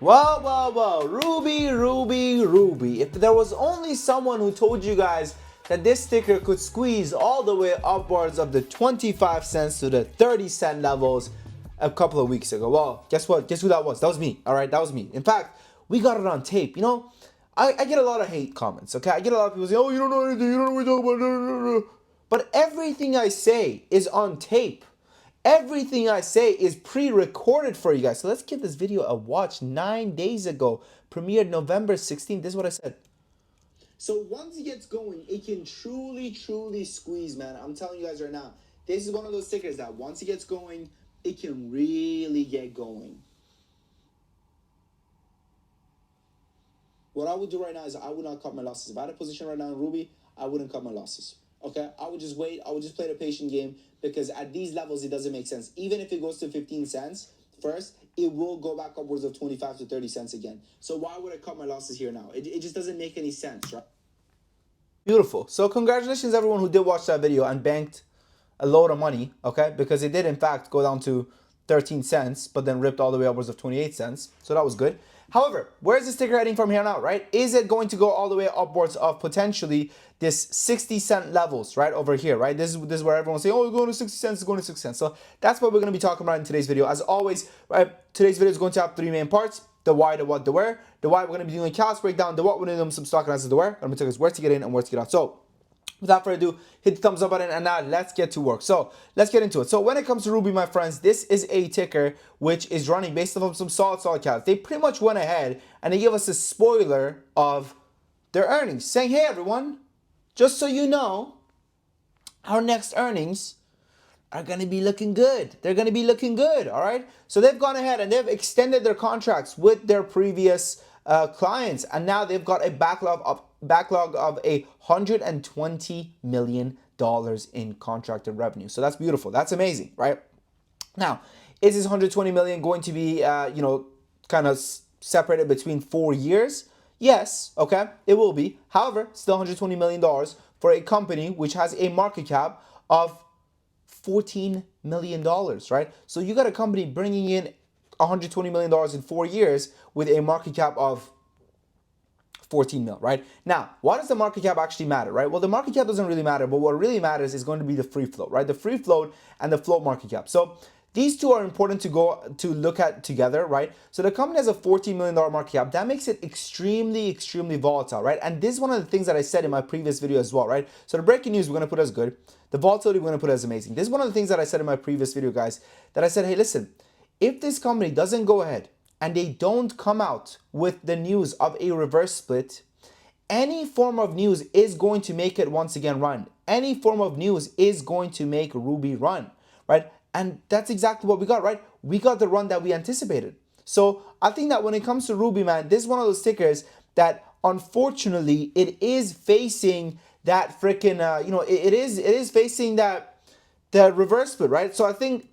Well, Ruby. If there was only someone who told you guys that this sticker could squeeze all the way upwards of the 25 cents to the 30-cent levels a couple of weeks ago. Well, guess what? Guess who that was? That was me. All right, that was me. In fact, we got it on tape. I get a lot of hate comments, okay? I get a lot of people saying, oh, you don't know anything, you don't know what you're talking about. But everything I say is on tape. Everything I say is pre-recorded for you guys. So let's give this video a watch. 9 days ago, premiered November 16th. This is what I said. So once it gets going, it can truly squeeze, man. I'm telling you guys right now. This is one of those stickers that once it gets going, it can really get going. What I would do right now is I would not cut my losses. If I had a position right now in Ruby, I wouldn't cut my losses. Okay, I would just wait. I would just play the patient game because at these levels, it doesn't make sense. Even if it goes to 15 cents first, it will go back upwards of 25 to 30 cents again. So why would I cut my losses here now? It just doesn't make any sense, right? Beautiful. So congratulations everyone who did watch that video and banked a load of money, okay? Because it did in fact go down to 13 cents, but then ripped all the way upwards of 28 cents. So that was good. However, where's the sticker heading from here on out, right? Is it going to go all the way upwards of potentially this 60-cent levels, right, over here, right? This is where everyone's saying, oh, it's going to 60 cents, it's going to 60 cents. So that's what we're going to be talking about in today's video. As always, right, today's video is going to have three main parts: the why, the what, the where. The why, we're going to be doing a cast breakdown. The what, we're going to do some stock analysis. The where, I'm going to tell you guys where to get in and where to get out. So without further ado, hit the thumbs up button and now let's get to work. So let's get into it. So when it comes to Ruby, my friends, this is a ticker which is running based off of some solid counts. They pretty much went ahead and they gave us a spoiler of their earnings, saying, hey everyone, just so you know, our next earnings are going to be looking good. They're going to be looking good, all right? So they've gone ahead and they've extended their contracts with their previous clients, and now they've got a backlog of $120 million in contracted revenue. So that's beautiful. That's amazing, right? Now, is this 120 million going to be, kind of separated between 4 years? Yes, okay, it will be. However, still $120 million for a company which has a market cap of $14 million, right? So you got a company bringing in $120 million in 4 years with a market cap of 14 mil, right? Now, why does the market cap actually matter, right? Well, the market cap doesn't really matter, but what really matters is going to be the free float, right? The free float and the float market cap. So these two are important to look at together, right? So the company has a $14 million market cap. That makes it extremely volatile, right? And this is one of the things that I said in my previous video as well, right? So the breaking news we're going to put as good. The volatility we're going to put as amazing. This is one of the things that I said in my previous video, guys, that I said, hey, listen, if this company doesn't go ahead and they don't come out with the news of a reverse split, any form of news is going to make it once again run. Any form of news is going to make Ruby run, right? And that's exactly what we got, right? We got the run that we anticipated. So I think that when it comes to Ruby, man, this is one of those stickers that unfortunately it is facing that freaking, it is facing that reverse split, right? So I think,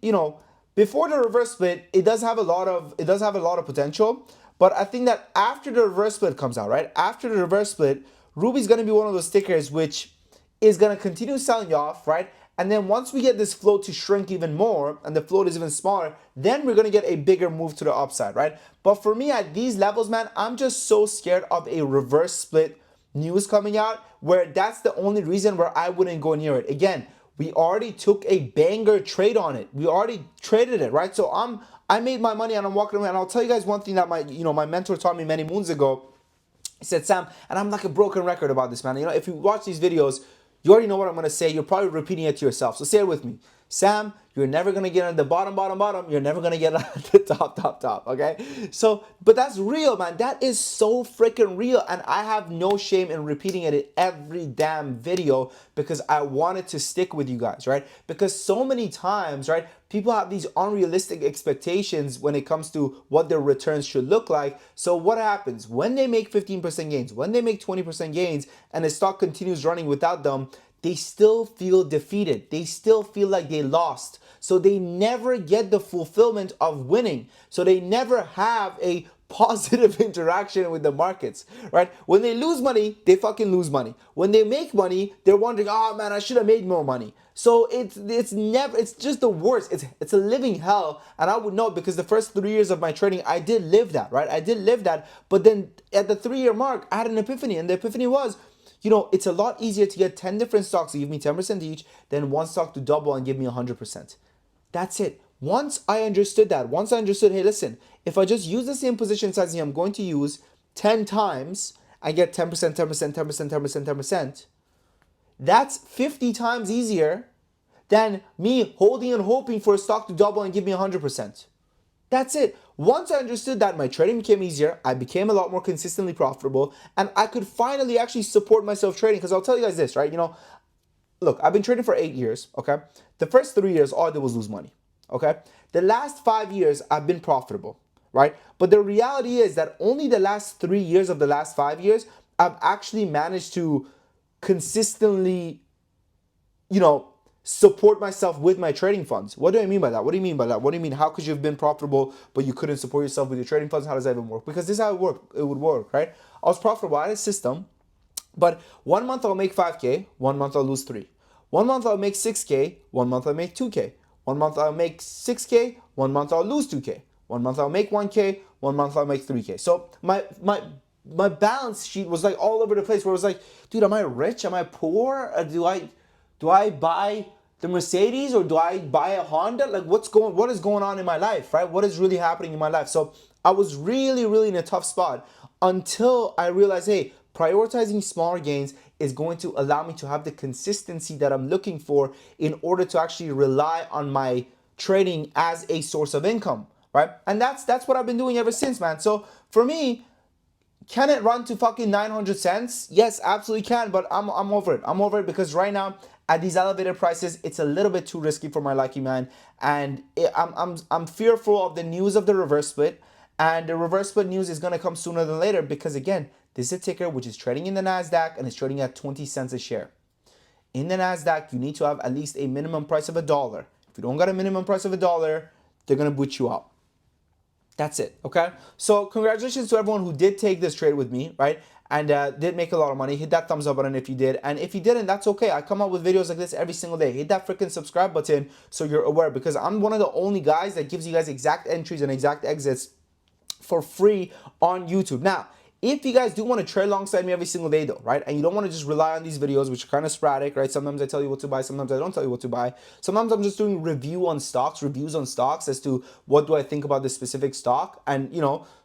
before the reverse split, it does have a lot of potential. But I think that after the reverse split comes out, right? After the reverse split, Ruby's going to be one of those stickers which is going to continue selling off, right? And then once we get this float to shrink even more and the float is even smaller, then we're going to get a bigger move to the upside, right? But for me at these levels, man, I'm just so scared of a reverse split news coming out where that's the only reason where I wouldn't go near it. Again, we already took a banger trade on it. We already traded it, right? So I made my money and I'm walking away. And I'll tell you guys one thing that my mentor taught me many moons ago. He said, Sam, and I'm like a broken record about this, man. If you watch these videos, you already know what I'm going to say. You're probably repeating it to yourself. So say it with me. Sam, you're never going to get on the bottom. You're never going to get on the top, okay? So, but that's real, man. That is so freaking real. And I have no shame in repeating it in every damn video because I wanted to stick with you guys, right? Because so many times, right, people have these unrealistic expectations when it comes to what their returns should look like. So what happens when they make 15% gains, when they make 20% gains, and the stock continues running without them? They still feel defeated. They still feel like they lost. So they never get the fulfillment of winning. So they never have a positive interaction with the markets, right? When they lose money, they fucking lose money. When they make money, they're wondering, oh man, I should have made more money. So it's just the worst. It's a living hell, and I would know because the first 3 years of my trading, I did live that, right? I did live that, but then at the 3 year mark, I had an epiphany, and the epiphany was, it's a lot easier to get 10 different stocks to give me 10% each than one stock to double and give me 100%. That's it. Once I understood that, hey, listen, if I just use the same position size I'm going to use 10 times, I get 10%, 10%, 10%, 10%, 10%. That's 50 times easier than me holding and hoping for a stock to double and give me 100%. That's it. Once I understood that, my trading became easier. I became a lot more consistently profitable, and I could finally actually support myself trading. Because I'll tell you guys this, right? Look, I've been trading for 8 years, okay? The first 3 years, all I did was lose money, okay? The last 5 years, I've been profitable, right? But the reality is that only the last 3 years of the last 5 years, I've actually managed to consistently, support myself with my trading funds. What do I mean by that? What do you mean by that? What do you mean? How could you have been profitable, but you couldn't support yourself with your trading funds? How does that even work? Because this is how it would work, right? I was profitable. I had a system, but 1 month I'll make 5K, 1 month I'll lose 3. 1 month I'll make 6K, 1 month I'll make 2K. 1 month I'll make 6K, 1 month I'll lose 2K. 1 month I'll make 1K, 1 month I'll make 3K. So my balance sheet was like all over the place where it was like, dude, am I rich? Am I poor? Do I buy the Mercedes or do I buy a Honda? Like what is going on in my life, right? What is really happening in my life? So I was really, really in a tough spot until I realized, hey, prioritizing smaller gains is going to allow me to have the consistency that I'm looking for in order to actually rely on my trading as a source of income, right? And that's what I've been doing ever since, man. So for me, can it run to fucking 900 cents? Yes, absolutely can, but I'm over it. I'm over it because right now at these elevated prices, it's a little bit too risky for my liking, man. And I'm fearful of the news of the reverse split, and the reverse split news is gonna come sooner than later because again, this is a ticker which is trading in the Nasdaq and it's trading at 20 cents a share. In the Nasdaq, you need to have at least a minimum price of $1. If you don't got a minimum price of $1, they're gonna boot you out. That's it, okay? So congratulations to everyone who did take this trade with me, right? And did make a lot of money. Hit that thumbs up button if you did. And if you didn't, that's okay. I come out with videos like this every single day. Hit that freaking subscribe button so you're aware because I'm one of the only guys that gives you guys exact entries and exact exits for free on YouTube. Now, if you guys do want to trade alongside me every single day though, right? And you don't want to just rely on these videos, which are kind of sporadic, right? Sometimes I tell you what to buy, sometimes I don't tell you what to buy. Sometimes I'm just doing reviews on stocks as to what do I think about this specific stock. And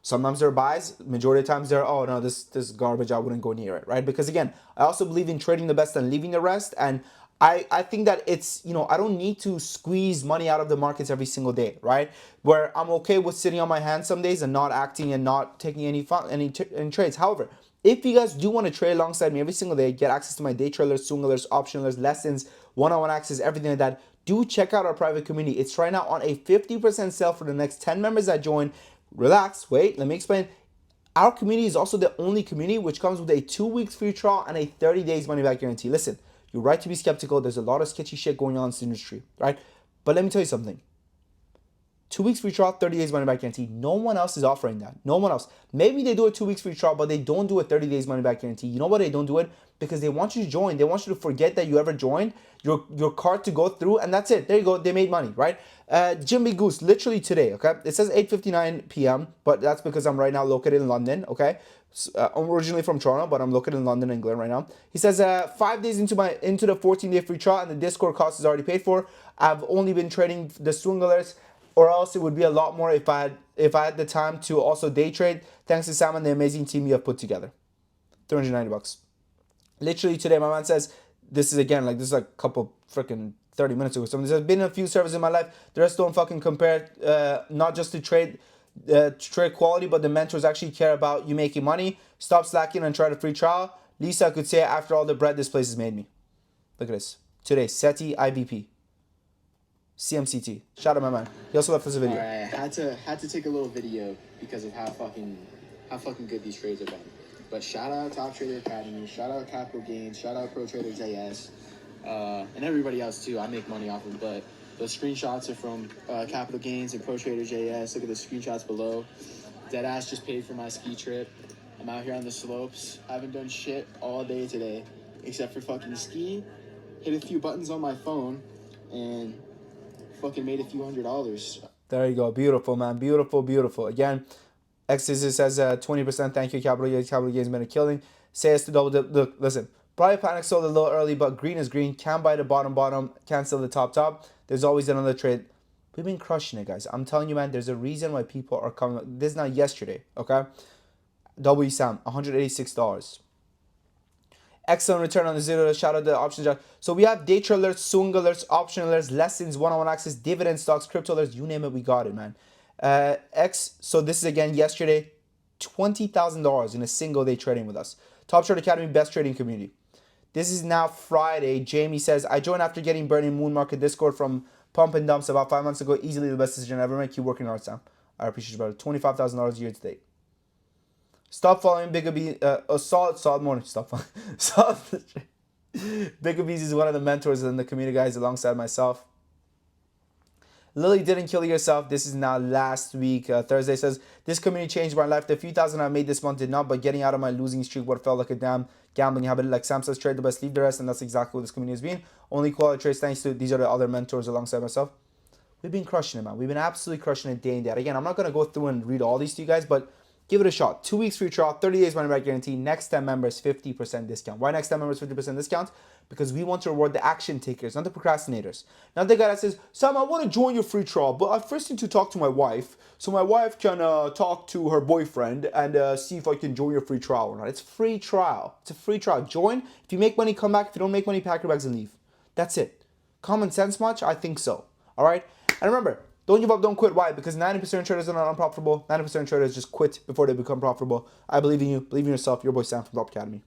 sometimes they're buys, majority of times they're, oh no, this garbage, I wouldn't go near it, right? Because again, I also believe in trading the best and leaving the rest. And I think that it's, I don't need to squeeze money out of the markets every single day, right? Where I'm okay with sitting on my hands some days and not acting and not taking any trades. However, if you guys do want to trade alongside me every single day, get access to my day trailers, swing alerts, option alerts, lessons, one-on-one access, everything like that, do check out our private community. It's right now on a 50% sale for the next 10 members that join. Relax, wait, let me explain. Our community is also the only community which comes with a 2 weeks free trial and a 30 days money back guarantee. Listen, you're right to be skeptical. There's a lot of sketchy shit going on in this industry, right? But let me tell you something. 2 weeks free trial, 30 days money back guarantee. No one else is offering that. No one else. Maybe they do a 2 weeks free trial, but they don't do a 30 days money back guarantee. You know why they don't do it? Because they want you to join. They want you to forget that you ever joined, your card to go through, and that's it. There you go. They made money, right? Jimmy Goose, literally today, okay? It says 8:59 p.m., but that's because I'm right now located in London, okay? I'm originally from Toronto, but I'm located in London, England right now. He says 5 days into the 14-day free trial, and the Discord cost is already paid for. I've only been trading the swing alerts, or else it would be a lot more if I had the time to also day trade. Thanks to Sam and the amazing team you have put together. $390. Literally today, my man says, this is a couple freaking 30 minutes ago. So there's been a few servers in my life. The rest don't fucking compare, not just to trade quality, but the mentors actually care about you making money. Stop slacking and try the free trial. Lisa could say, after all the bread this place has made me. Look at this. Today, SETI IVP. CMCT. Shout out my man. He also left us a video. Alright, had to take a little video because of how fucking good these trades have been. But shout out Top Trader Academy, shout out Capital Gains, shout out Pro Trader JS, and everybody else too. I make money off of, but those screenshots are from Capital Gains and Pro Trader JS. Look at the screenshots below. Deadass just paid for my ski trip. I'm out here on the slopes. I haven't done shit all day today, except for fucking ski hit a few buttons on my phone, and fucking made a few $100s. There you go. Beautiful, man. Beautiful, beautiful. Again, Exodus says 20%. Thank you, Capital Gains. Capital Gains been a killing. Say us to double dip. Look, listen. Private Panic sold a little early, but green is green. Can't buy the bottom. Can't sell the top. There's always another trade. We've been crushing it, guys. I'm telling you, man, there's a reason why people are coming. This is not yesterday, okay? W Sam, $186. Excellent return on the zero. Shout out the options. So we have day trade alerts, swing alerts, option alerts, lessons, one-on-one access, dividend stocks, crypto alerts, you name it, we got it, man. So this is again yesterday, $20,000 in a single day trading with us. Top Trade Academy, best trading community. This is now Friday. Jamie says, I joined after getting Burning Moon Market Discord from Pump and Dumps about 5 months ago. Easily the best decision ever made. Keep working hard, Sam. I appreciate you, brother. $25,000 year to date. Stop following Bigger B. Solid morning. Stop following. Bigger Bees is one of the mentors in the community, guys, alongside myself. Lily didn't kill yourself. This is now last week. Thursday says, this community changed my life. The few thousand I made this month did not, but getting out of my losing streak, what felt like a damn gambling habit. Like Sam says, trade the best, leave the rest, and that's exactly what this community has been. Only quality trades, thanks to these are the other mentors alongside myself. We've been crushing it, man. We've been absolutely crushing it day in day out. Again, I'm not going to go through and read all these to you guys, but give it a shot. 2 weeks free trial, 30 days money back guarantee. Next 10 members, 50% discount. Why next 10 members, 50% discount? Because we want to reward the action takers, not the procrastinators. Not the guy that says, Sam, I want to join your free trial, but I first need to talk to my wife so my wife can talk to her boyfriend and see if I can join your free trial or not. It's free trial. It's a free trial. Join. If you make money, come back. If you don't make money, pack your bags and leave. That's it. Common sense much? I think so. All right? And remember, don't give up, don't quit. Why? Because 90% of traders are not unprofitable. 90% of traders just quit before they become profitable. I believe in you. Believe in yourself. Your boy Sam from Top Academy.